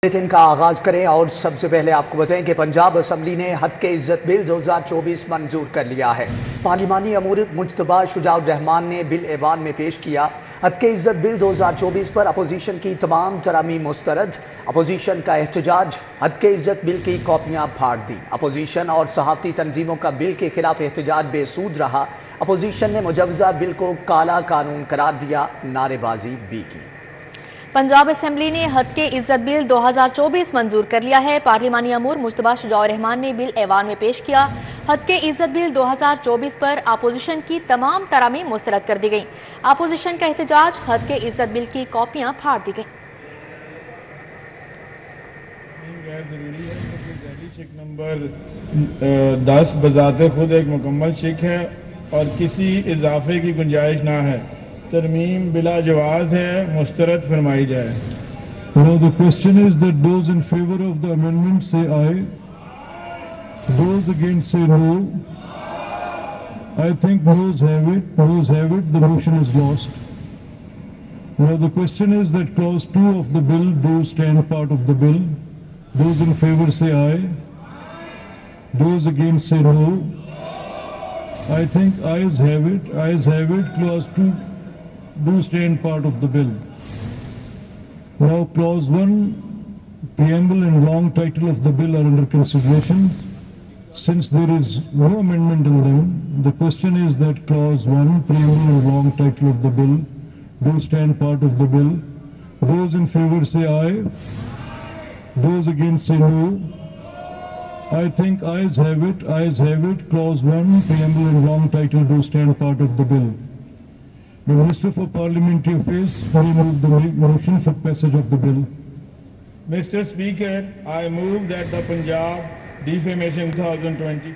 Bulletin کا آغاز کریں اور سب سے پہلے آپ کو بتائیں کہ پنجاب اسمبلی نے حد کے عزت بل 2024 منظور کر لیا ہے۔ پارلیمانی امور مجتبیٰ شجاع الرحمان نے بل ایوان میں پیش کیا۔ حد کے عزت بل 2024 پر اپوزیشن کی تمام ترامیم مسترد۔ اپوزیشن کا احتجاج، حد کے عزت بل کی کاپیاں پھاڑ دی۔ اپوزیشن اور صحافتی تنظیموں کا بل کے خلاف احتجاج بے سود رہا۔ اپوزیشن نے مجوزہ بل کو کالا قانون قرار دیا، نعرے بازی بھی کی۔ پنجاب اسمبلی نے حد کے عزت بل 2024 منظور کر لیا ہے۔ پارلیمانی امور مجتبیٰ شجاع الرحمان نے بل ایوان میں پیش کیا۔ حد کے عزت بل 2024 پر اپوزیشن کی تمام ترامیم مسترد کر دی گئیں۔ اپوزیشن کا احتجاج، حد کے عزت بل کی کاپیاں پھاڑ دی گئیں۔ دہلی شک نمبر 10 بذات خود ایک مکمل شک ہے اور کسی اضافے کی گنجائش نہ ہے۔ ترمیم بلا جواز ہے، مسترد فرمائی جائے۔ Now the question is that those in favor of the amendment say aye. Those against say no. I think noes have it. Noes have it. The motion is lost. Now the question is that clause 2 of the bill do stand part of the bill. Those in favor say aye. Those against say no. I think ayes have it. Ayes have it. Clause 2 do stand part of the bill. Now clause 1, preamble and long title of the bill are under consideration. Since there is no amendment in them, the question is that clause 1, preamble and long title of the bill do stand part of the bill. Those in favor say aye. Those against say no. I think ayes have it. Ayes have it. Clause 1, preamble and long title do stand part of the bill. The Minister for Parliamentary Affairs will move the motion for passage of the bill. Mr. Speaker, I move that the Punjab Defamation 2024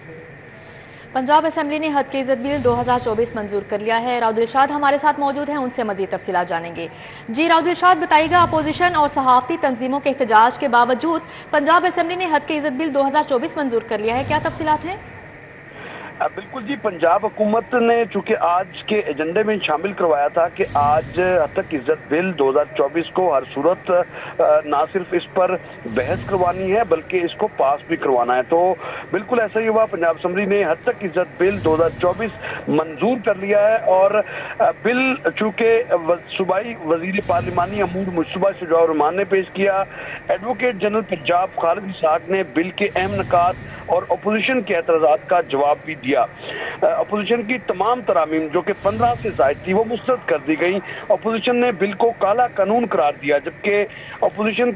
Punjab assembly نے حد کے عزت بل 2024 منظور کر لیا ہے۔ راؤد الرشاد ہمارے ساتھ موجود ہیں، ان سے مزید تفصیلات جانیں گے۔ جی راؤد الرشاد، بتائیے گا اپوزیشن اور صحافتی تنظیموں کے احتجاج کے باوجود پنجاب اسمبلی نے حد کے عزت بل 2024 منظور کر لیا ہے، کیا تفصیلات ہیں؟ بالکل جی، پنجاب حکومت نے چونکہ آج کے ایجنڈے میں شامل کروایا تھا کہ آج حد تک عزت بل 2024 کو ہر صورت نہ صرف اس پر بحث کروانی ہے بلکہ اس کو پاس بھی کروانا ہے، تو بالکل ایسا ہی ہوا۔ پنجاب اسمبلی نے حد تک عزت بل 2024 منظور کر لیا ہے اور بل چونکہ صوبائی وزیر پارلیمانی امور مجتبیٰ شجاع الرحمان نے پیش کیا، ایڈوکیٹ جنرل پنجاب خالد اسحاق نے بل کے اہم نکات اور اپوزیشن کے اعتراضات کا جواب بھی دیا۔ اپوزیشن کی تمام ترامیم جو کہ 15 سے زائد تھی وہ مسترد کر دی گئیں۔ اپوزیشن نے بل کو کالا قانون قرار دیا، جبکہ اپوزیشن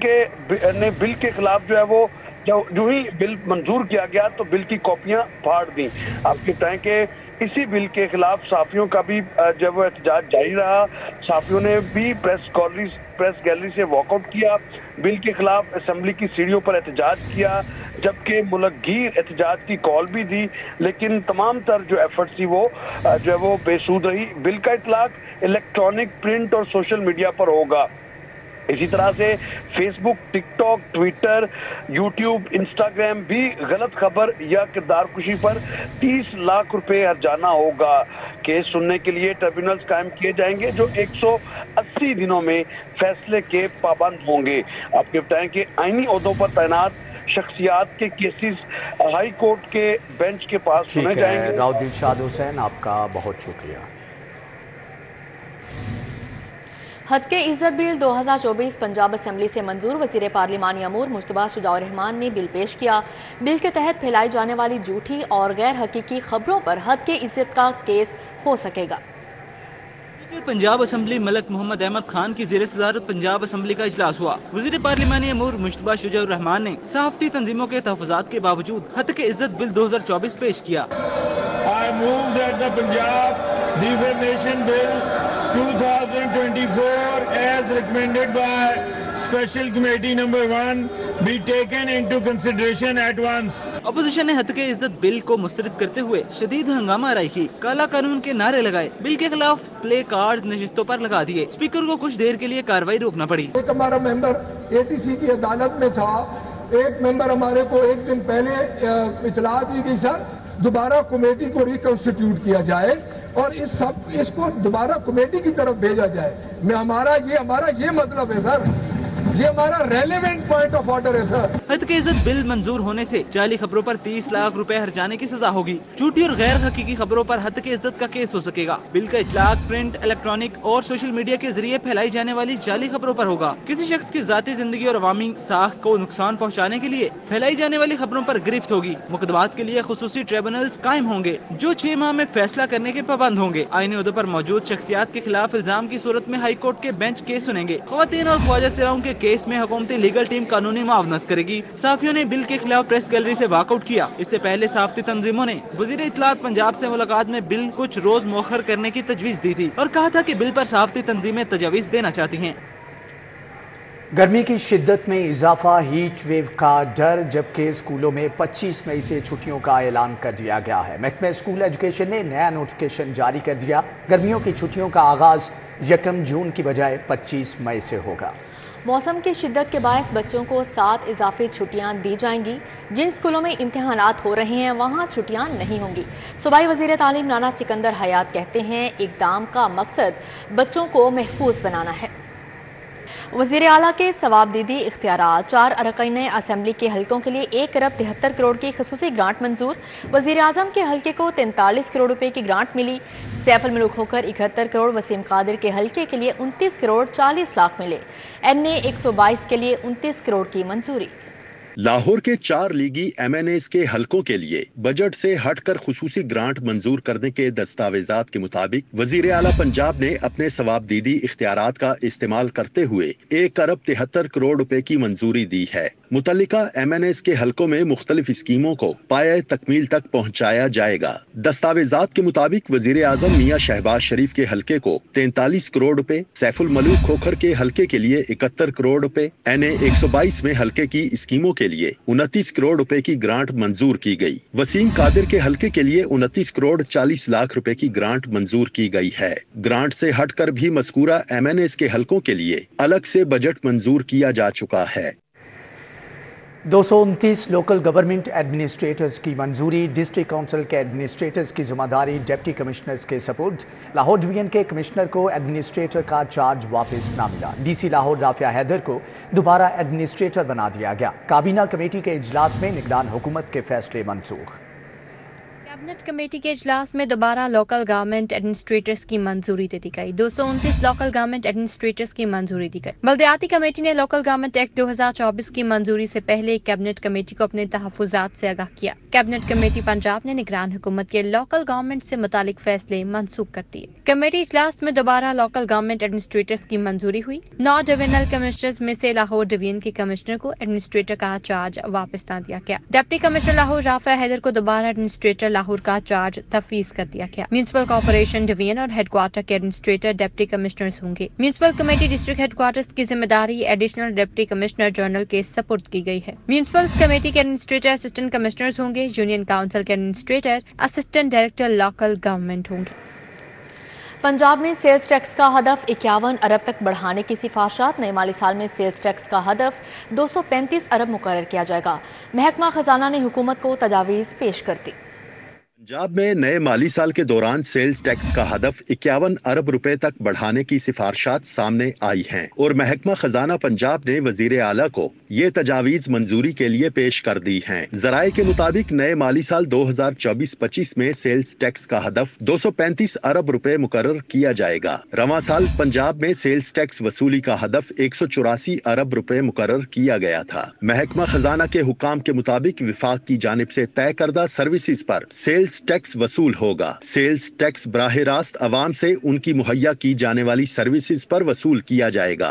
نے بل کے خلاف جو ہے وہ جو ہی بل منظور کیا گیا تو بل کی کاپیاں پھاڑ دیں۔ آپ بتائیں کہ اسی بل کے خلاف صحافیوں کا بھی جب وہ احتجاج جاری رہا، صحافیوں نے بھی پریس گیلری سے واک آؤٹ کیا، بل کے خلاف اسمبلی کی سیڑھیوں پر احتجاج کیا، جبکہ ملک گیر احتجاج کی کال بھی دی، لیکن تمام تر جو ایفرٹس تھی وہ جو ہے وہ بے سود رہی۔ بل کا اطلاق الیکٹرانک، پرنٹ اور سوشل میڈیا پر ہوگا۔ اسی طرح سے فیس بک، ٹک ٹاک، ٹویٹر، یوٹیوب، انسٹاگرام بھی غلط خبر یا کردار کشی پر 30 لاکھ روپے ہرجانہ ہوگا۔ کیس سننے کے لیے ٹریبیونلز قائم کیے جائیں گے جو 180 دنوں میں فیصلے کے پابند ہوں گے۔ آپ کو بتائیں کہ آئینی عہدوں پر تعینات شخصیات کے کیسز ہائی کورٹ کے بینچ کے پاس سنے جائیں گے۔ راؤد الرشاد حسین، آپ کا بہت شکریہ۔ حد کے عزت بل 2024 پنجاب اسمبلی سے منظور، وزیر پارلیمانی امور مجتبیٰ شجاع الرحمان نے بل پیش کیا۔ بل کے تحت پھیلائی جانے والی جھوٹی اور غیر حقیقی خبروں پر حد کے عزت کا کیس ہو سکے گا۔ پنجاب اسمبلی ملک محمد احمد خان کی زیر صدارت پنجاب اسمبلی کا اجلاس ہوا۔ وزیر پارلیمانی امور مجتبیٰ شجاع الرحمان نے صحافتی تنظیموں کے تحفظات کے باوجود حد کے عزت بل 2024 پیش کیا۔ I move that the Punjab Defamation Bill 2024 as recommended by Special Committee number 1 be taken into consideration at once. Opposition نے حد کے عزت بل کو مسترد کرتے ہوئے شدید ہنگامہ آرائی کی، کالا قانون کے نعرے لگائے، بل کے خلاف پلے کارڈ نشستوں پر لگا دیے، اسپیکر کو کچھ دیر کے لیے کارروائی روکنا پڑی۔ ایک ہمارا ممبر ATC کی عدالت میں تھا، ایک ممبر ہمارے کو ایک دن پہلے اطلاع دی گئی سر دوبارہ کمیٹی کو ریکنسٹیٹیوٹ کیا جائے اور اس کو دوبارہ کمیٹی کی طرف بھیجا جائے۔ ہمارا یہ مطلب ہے سر ये हमारा रेलेवेंट पॉइंट ऑफ ऑर्डर है सर। हद के इज्जत बिल मंजूर होने से जाली खबरों पर 30 लाख रुपए हर्जाने की सजा होगी। झूठी और गैर हकीकी खबरों पर हद के इज्जत का केस हो सकेगा। बिल का इतलाक प्रिंट, इलेक्ट्रॉनिक और सोशल मीडिया के जरिए फैलाई जाने वाली जाली खबरों पर होगा। किसी शख्स की जाती जिंदगी और अवामी साख को नुकसान पहुँचाने के लिए फैलाई जाने वाली खबरों पर गिरफ्त होगी। मुकदमात के लिए खुसूसी ट्रिब्यूनल्स कायम होंगे जो 6 माह में फैसला करने के पाबंद होंगे। आईनी ओहदे पर मौजूद शख्सियात के खिलाफ इल्जाम की सूरत में हाई कोर्ट के बेंच केस सुनेंगे। खवातीन और ख्वाजा सिराओं के केस में हुकूमती लीगल टीम कानूनी मुआवनत करेगी। सहाफियों ने बिल के खिलाफ प्रेस गैलरी से वॉकआउट किया। इससे पहले सहाफती तंजीमों ने वजीर इत्तलात पंजाब से मुलाकात में बिल कुछ रोज मौखर करने की तजवीज दी थी और कहा था कि बिल पर सहाफती तंजीमें तजावीज देना चाहती हैं। गर्मी की शिद्दत में इजाफा, हीट वेव का डर, जबकि स्कूलों में 25 मई से छुट्टियों का ऐलान कर दिया गया है। महकमा स्कूल एजुकेशन ने नया नोटिफिकेशन जारी कर दिया। गर्मियों की छुट्टियों का आगाज 1 जून की बजाय 25 मई से होगा। मौसम की शिद्दत के बायस बच्चों को 7 इजाफी छुट्टियां दी जाएंगी। जिन स्कूलों में इम्तिहानात हो रहे हैं वहां छुट्टियां नहीं होंगी। सूबाई वज़ीर तालीम राना सिकंदर हयात कहते हैं, इक़दाम का मकसद बच्चों को महफूज बनाना है। वज़ीर आला के सवाबदीदी इख्तियारात 4 अरकान असम्बली के हल्कों के लिए 1 अरब 73 करोड़ की खसूसी ग्रांट मंजूर। वज़ीर आज़म के हल्के को 43 करोड़ रुपए की ग्रांट मिली। सैफ अल मुल्क होकर 71 करोड़, वसीम कादिर के हल्के के लिए 29 करोड़ 40 लाख मिले। NA 122 के लिए 29 करोड़ की मंजूरी। लाहौर के 4 लीगी MNAs के हलकों के लिए बजट से हटकर खुसूसी ग्रांट मंजूर करने के दस्तावेजात के मुताबिक वजीर आला पंजाब ने अपने सवाबदीदी इख्तियारात का इस्तेमाल करते हुए 1 अरब 73 करोड़ रुपए की मंजूरी दी है। मुतल्लिका MNAs के हलकों में मुख्तलिफ स्कीमों को पाए तकमील तक पहुँचाया जाएगा। दस्तावेजात के मुताबिक वजीर आजम मियाँ शहबाज शरीफ के हलके को 43 करोड़ रुपए, सैफुल मलूक खोखर के हलके के लिए 71 करोड़ रुपए, NA 122 में हलके की स्कीमों के लिए 29 करोड़ रुपए की ग्रांट मंजूर की गई। वसीम कादिर के हलके के लिए 29 करोड़ 40 लाख रुपए की ग्रांट मंजूर की गई है। ग्रांट से हटकर भी मज़कूरा MNAs के हलकों के लिए अलग से बजट मंजूर किया जा चुका है। 229 लोकल गवर्नमेंट एडमिनिस्ट्रेटर्स की मंजूरी। डिस्ट्रिक्ट काउंसिल के एडमिनिस्ट्रेटर्स की जिम्मेदारी डिप्टी कमिश्नर्स के सपुर्द। लाहौर डिवीजन के कमिश्नर को एडमिनिस्ट्रेटर का चार्ज वापस न मिला। DC लाहौर राफिया हैदर को दोबारा एडमिनिस्ट्रेटर बना दिया गया। काबीना कमेटी के इजलास में निगरान हुकूमत के फैसले मंसूख। कैबिनेट कमेटी के इजलास में दोबारा लोकल गवर्नमेंट एडमिनिस्ट्रेटर्स की मंजूरी दे दी गई। 229 लोकल गवर्नमेंट एडमिनिस्ट्रेटर्स की मंजूरी दी गई। बल्दियाती कमेटी ने लोकल गवर्नमेंट एक्ट 2024 की मंजूरी से पहले कैबिनेट कमेटी को अपने तहफुजात से आगाह किया। कैबिनेट कमेटी पंजाब ने निगरान हुकूमत के लोकल गवर्नमेंट से मुतालिक फैसले मनसूख कर दिए। कमेटी इजलास में दोबारा लोकल गवर्नमेंट एडमिनिस्ट्रेटर्स की मंजूरी हुई। 9 डिवीजनल कमिश्नर्स में से लाहौर डिवीजन के कमिश्नर को एडमिनिस्ट्रेटर का चार्ज वापस न दिया गया। डिप्टी कमिश्नर लाहौर राफिया हैदर को दोबारा एडमिनिस्ट्रेटर लाहौर का चार्ज तफवीज कर दिया गया। म्यूनिसिपल कॉर्पोरेशन डिवीजन और हेडक्वार्टर के एडमिनिस्ट्रेटर डिप्टी कमिश्नर्स होंगे। म्यूनिसिपल कमेटी डिस्ट्रिक्ट हेडक्वार्टर्स की जिम्मेदारी एडिशनल डिप्टी कमिश्नर जनरल के सपुर्द की गई है। म्यूनिसिपल कमेटी के एडमिनिस्ट्रेटर असिस्टेंट कमिश्नर्स होंगे। यूनियन काउंसिल के administrator assistant director local government होंगे। पंजाब में सेल्स टैक्स का हदफ 51 अरब तक बढ़ाने की सिफारिशात। नए माली साल में सेल्स टैक्स का हदफ 235 अरब मुकर्रर किया जाएगा। महकमा खजाना ने हुकूमत को तजावीज़ पेश कर दी। पंजाब में नए माली साल के दौरान सेल्स टैक्स का हदफ 51 अरब रुपए तक बढ़ाने की सिफारिशात सामने आई हैं और महकमा खजाना पंजाब ने वजीर आला को ये तजावीज मंजूरी के लिए पेश कर दी हैं। जराये के मुताबिक नए माली साल 2024-25 में सेल्स टैक्स का हदफ 235 अरब रुपए मुकर्रर किया जाएगा। रवां साल पंजाब में सेल्स टैक्स वसूली का हदफ 184 अरब रुपए मुकर्रर किया गया था। महकमा खजाना के हुकाम के मुताबिक विफाक की जानिब से तय करदा सर्विसेज पर सेल्स टैक्स वसूल होगा। सेल्स टैक्स बराह रास्त अवाम से उनकी मुहैया की जाने वाली सर्विसेज पर वसूल किया जाएगा।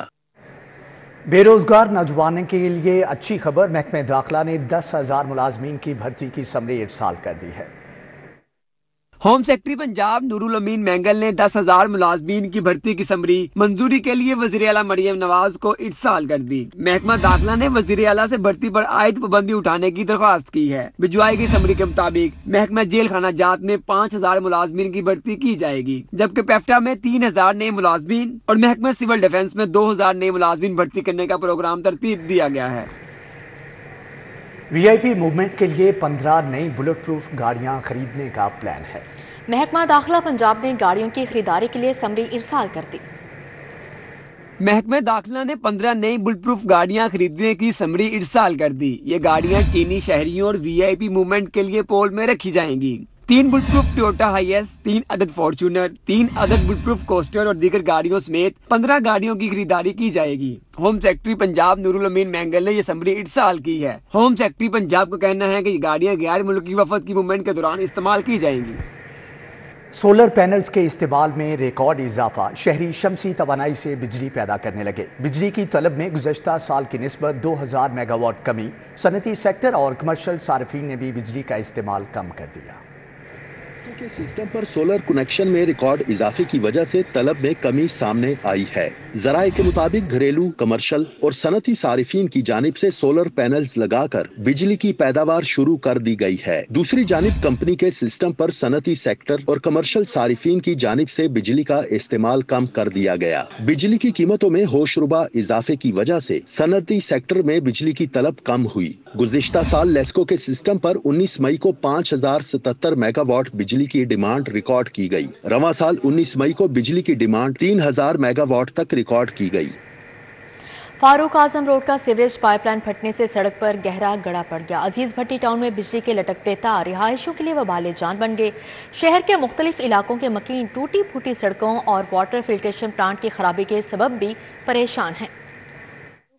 बेरोजगार नौजवानों के लिए अच्छी खबर। महकमा दाखिला ने 10,000 मुलाजमीन की भर्ती की समरी इरसाल कर दी है। होम सेक्रेटरी पंजाब नूरुल अमीन मैंगल ने 10,000 मुलाजमीन की भर्ती की समरी मंजूरी के लिए वज़ीर आला मरियम नवाज को इरसाल कर दी। महकमा दाखिला ने वज़ीर आला से भर्ती पर आयद पाबंदी उठाने की दरख्वास्त की है। भिजवाई गई समरी के मुताबिक महकमा जेल खाना जात में 5,000 मुलाजमीन की भर्ती की जाएगी, जबकि पेफ्टा में 3,000 नए मुलाजमीन और महकमा सिविल डिफेंस में 2,000 नए मुलाजमीन भर्ती करने का प्रोग्राम तरतीब दिया गया है। VIP मूवमेंट के लिए 15 नई बुलेट प्रूफ गाड़ियां खरीदने का प्लान है। महकमा दाखिला पंजाब ने गाड़ियों की खरीदारी के लिए समरी इरसाल कर दी। महकमे दाखिला ने 15 नई बुलेट प्रूफ गाड़ियां खरीदने की समरी इरसाल कर दी। ये गाड़ियां चीनी शहरियों और वीआईपी मूवमेंट के लिए पोल में रखी जाएंगी। 3 बुलेट प्रूफ टोयोटा हाईएस, 3 अदद फॉर्च्यूनर, 3 अदद बुलेट प्रूफ कोस्टर और दीगर गाड़ियों समेत 15 गाड़ियों की खरीदारी की जाएगी। होम सेक्रेटरी पंजाब नूरुल अमीन मैंगल ने ये समरी इरसाल की है। होम सेक्रेटरी पंजाब का कहना है कि ये गाड़ियां गैर मुल्की वफद की मूवमेंट के दौरान इस्तेमाल की जाएंगी। सोलर पैनल्स के इस्तेमाल में रिकॉर्ड इजाफा, शहरी शमसी तवानाई से बिजली पैदा करने लगे। बिजली की तलब में गुज़श्ता साल की निस्बत 2000 मेगावाट कमी। सनती सेक्टर और कमर्शल सार्फिन ने भी बिजली का इस्तेमाल कम कर दिया। के सिस्टम पर सोलर कनेक्शन में रिकॉर्ड इजाफे की वजह से तलब में कमी सामने आई है। जराए के मुताबिक घरेलू, कमर्शल और सनती सारिफीन की जानिब से सोलर पैनल्स लगाकर बिजली की पैदावार शुरू कर दी गई है। दूसरी जानिब कंपनी के सिस्टम पर सनती सेक्टर और कमर्शल सारिफीन की जानिब से बिजली का इस्तेमाल कम कर दिया गया। बिजली की कीमतों में होशरुबा इजाफे की वजह से सनती सेक्टर में बिजली की तलब कम हुई। गुज़िश्ता साल लेस्को के सिस्टम पर 19 मई को 5077 मेगावाट बिजली की डिमांड रिकॉर्ड की गई। रवां साल 19 मई को बिजली की डिमांड 3000 मेगावाट तक रिकॉर्ड की गई। फारूक आजम रोड का सीवरेज पाइपलाइन फटने से सड़क पर गहरा गड़ा पड़ गया। अजीज भट्टी टाउन में बिजली के लटकते तार रिहायशियों के लिए वबाले जान बन गए। शहर के मुख्तलिफ इलाकों के मकीन टूटी फूटी सड़कों और वाटर फिल्ट्रेशन प्लांट की खराबी के सबब भी परेशान हैं।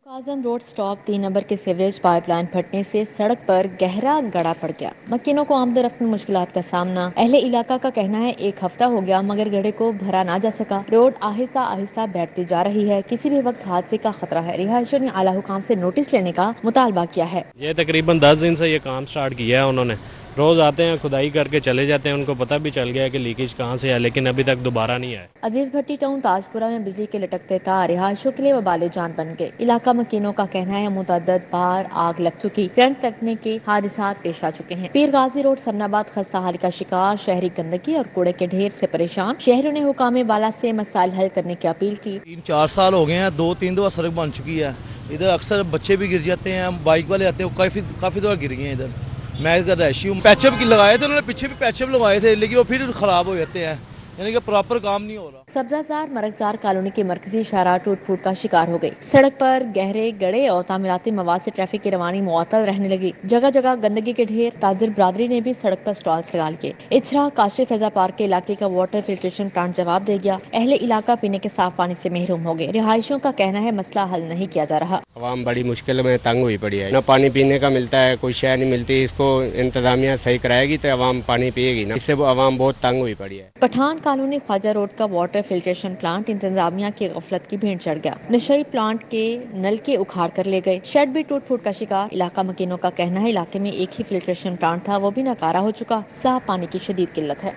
आजम रोड स्टॉप 3 नंबर के सीवरेज पाइपलाइन फटने से सड़क पर गहरा गड़ा पड़ गया। मकीनों को आमदरफ्त में मुश्किलात का सामना। अहले इलाका का कहना है 1 हफ्ता हो गया मगर गड्ढे को भरा ना जा सका। रोड आहिस्ता आहिस्ता बैठती जा रही है। किसी भी वक्त हादसे का खतरा है। रिहायशियों ने आला हुकाम से नोटिस लेने का मुतालबा किया है। ये तकरीबन 10 दिन से ये काम स्टार्ट किया है उन्होंने। रोज आते हैं, खुदाई करके चले जाते हैं। उनको पता भी चल गया कि लीकेज कहाँ से है, लेकिन अभी तक दोबारा नहीं आया। अजीज भट्टी टाउन ताजपुरा में बिजली के लटकते तार रिहायशियों के लिए वबाले जान बन गए। इलाका मकीनों का कहना है मुतअद्दिद बार आग लग चुकी, करंट लगने के हादसात पेश आ चुके हैं। पीर गाजी रोड समनाबाद खस्ता हाल का शिकार। शहरी गंदगी और कूड़े के ढेर से परेशान। शहरों ने हुकाम वाला से मसाइल हल करने की अपील की। 3-4 साल हो गए हैं, 2-3 दफा सड़क बन चुकी है। इधर अक्सर बच्चे भी गिर जाते हैं, बाइक वाले आते हैं, काफी दफा गिर गए हैं। इधर मैं इधर रैशी हूँ। पैचअप की लगाए थे उन्होंने, पीछे भी पैचअप लगवाए थे, लेकिन वो फिर खराब हो जाते हैं, यानी कि प्रॉपर काम नहीं हो रहा। सब्जाजार मरकजार कॉलोनी के मरकजी शाहराह टूट फूट का शिकार हो गई। सड़क पर गहरे गड़े और तामीराती मवाद से ट्रैफिक की रवानी मुअत्तल रहने लगी। जगह जगह गंदगी के ढेर। ताजिर बरादरी ने भी सड़क पर स्टॉल्स लगा लिए। इचरा काशिफ फैजा पार्क के इलाके का वाटर फिल्ट्रेशन प्लांट जवाब दे गया। अहले इलाका पीने के साफ पानी से महरूम हो गए। रिहायशियों का कहना है मसला हल नहीं किया जा रहा। आवाम बड़ी मुश्किल में तंग हुई पड़ी है। न पानी पीने का मिलता है, कोई शय नहीं मिलती। इसको इंतजामिया सही कराएगी तो आवाम पानी पिएगी ना, इससे आवाम बहुत तंग हुई पड़ी है। पठान कॉलोनी ख्वाजा रोड का वाटर फिल्ट्रेशन प्लांट इंतजामिया की गफलत की भेंट चढ़ गया। नशई प्लांट के नलके उखाड़ कर ले गए। शेड भी टूट फूट का शिकार। इलाका मकीनों का कहना है इलाके में एक ही फिल्ट्रेशन प्लांट था, वो भी नाकारा हो चुका। साफ पानी की शदीद किल्लत है।